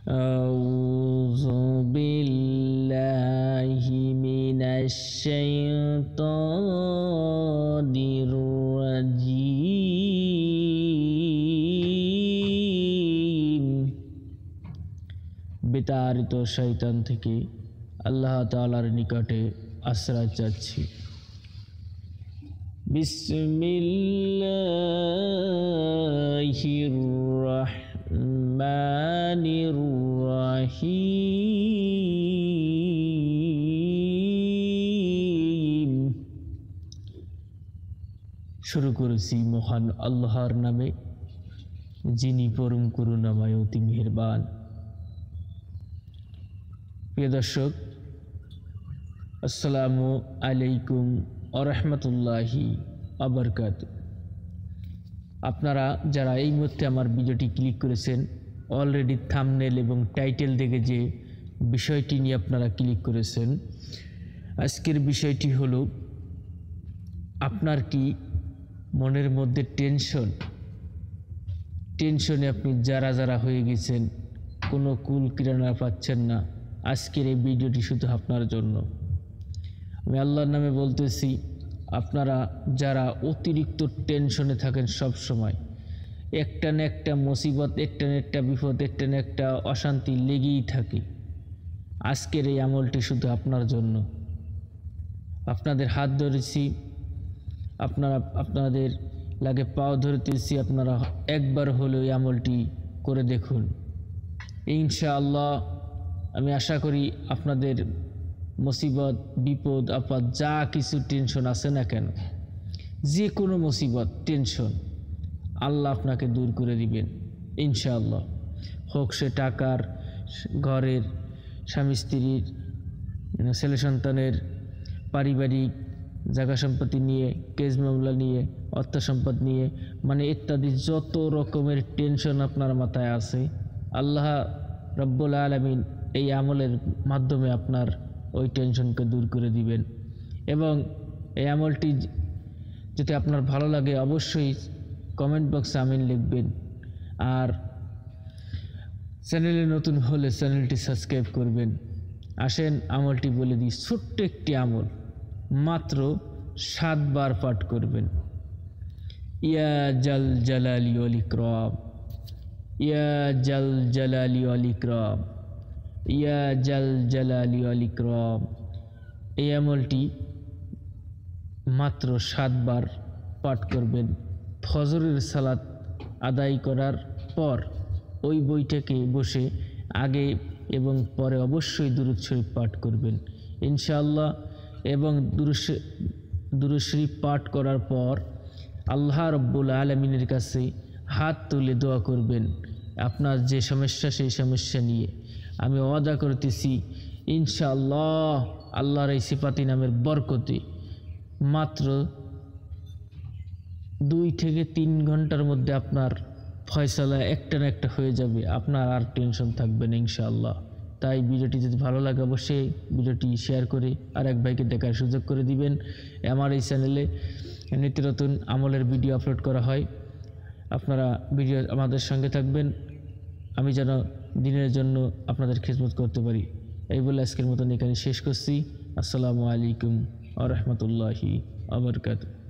আউযু বিল্লাহি মিনাশ শাইতানির রাজিম। বিতাড়িত শয়তান থেকে আল্লাহ তাআলার নিকটে আশ্রয় চাচ্ছি। বিসমিল্লাহির রহমানির রহিম। শুরু করেছি মহান আল্লাহর নামে, যিনি পরম করুণাময় অতি মেহেরবান। প্রিয় দর্শক, আসসালামু আলাইকুম ওয়া রাহমাতুল্লাহি ওয়া বারাকাতুহু। আপনারা যারা এই মুহূর্তে আমার ভিডিওটি ক্লিক করেছেন, অলরেডি থাম্বনেল এবং টাইটেল দেখে যে বিষয়টি নিয়ে আপনারা ক্লিক করেছেন, আজকের বিষয়টি হলো, আপনার কি মনের মধ্যে টেনশনে আপনি যারা হয়ে গেছেন, কোনো কুল কিনারা পাচ্ছেন না, আজকের এই ভিডিওটি শুধু আপনার জন্য। আমি আল্লাহর নামে বলতেছি, আপনারা যারা অতিরিক্ত টেনশনে থাকেন, সব সময় একটা না একটা মুসিবত, একটা না একটা বিপদ, একটা না একটা অশান্তি লেগেই থাকে, আজকের এই আমলটি শুধু আপনার জন্য। আপনাদের হাত ধরেছি, আপনাদের লাগে পাও ধরতেছি, আপনারা একবার হলেও এই আমলটি করে দেখুন। ইনশাআল্লাহ আমি আশা করি আপনাদের মুসিবত, বিপদ আপদ যা কিছু টেনশন আছে না কেন, যে কোনো মুসিবত, টেনশন আল্লাহ আপনাকে দূর করে দিবেন ইনশাআল্লাহ। হোক সে টাকার, ঘরের, স্বামী স্ত্রীর, ছেলে সন্তানের, পারিবারিক, জায়গা সম্পত্তি নিয়ে, কেস মামলা নিয়ে, অর্থ সম্পদ নিয়ে, মানে ইত্যাদি যত রকমের টেনশন আপনার মাথায় আছে, আল্লাহ রব্বুল আলামিন এই আমলের মাধ্যমে আপনার ওই টেনশনকে দূর করে দিবেন। এবং এই আমলটি যদি আপনার ভালো লাগে, অবশ্যই কমেন্ট বক্সে আমিন লিখবেন। আর চ্যানেলে নতুন হলে চ্যানেলটি সাবস্ক্রাইব করবেন। আসেন আমলটি বলে দিই। ছোট্ট একটি আমল, মাত্র 7 বার পাঠ করবেন। ইয়া জাল জালালি ওয়াল ইকরাম, ইয়া জাল জালালি ওয়াল ইকরাম, ইয়া জাল জালালি ওয়াল ইকরাম। এই আমলটি মাত্র 7 বার পাঠ করবেন। ফজরের সালাত আদায় করার পর ওই বইটাকে বসে আগে এবং পরে অবশ্যই দুরূদ শরীফ পাঠ করবেন ইনশাআল্লাহ। এবং দুরূদ শরীফ পাঠ করার পর আল্লাহ রব্বুল আলামিনের কাছে হাত তুলে দোয়া করবেন আপনার যে সমস্যা, সেই সমস্যা নিয়ে। আমি ওয়াদা করতেছি ইনশাআল্লাহ আল্লাহর এই সিফাতি নামের বরকতে মাত্র 2 থেকে 3 ঘন্টার মধ্যে আপনার ফয়সালা একটা না একটা হয়ে যাবে, আপনার আর টেনশন থাকবে না ইনশাআল্লাহ। তাই ভিডিওটি যদি ভালো লাগে অবশ্যই ভিডিওটি শেয়ার করে আর এক ভাইকে দেখার সুযোগ করে দিবেন। আমার এই চ্যানেলে নিত্য নতুন আমলের ভিডিও আপলোড করা হয়, আপনারা ভিডিও আমাদের সঙ্গে থাকবেন, আমি যেন দিনের জন্য আপনাদের খিদমত করতে পারি। এই বলে আজকের মতন এখানে শেষ করছি। আসসালামু আলাইকুম ওয়া রাহমাতুল্লাহি ওয়া বারাকাতুহু।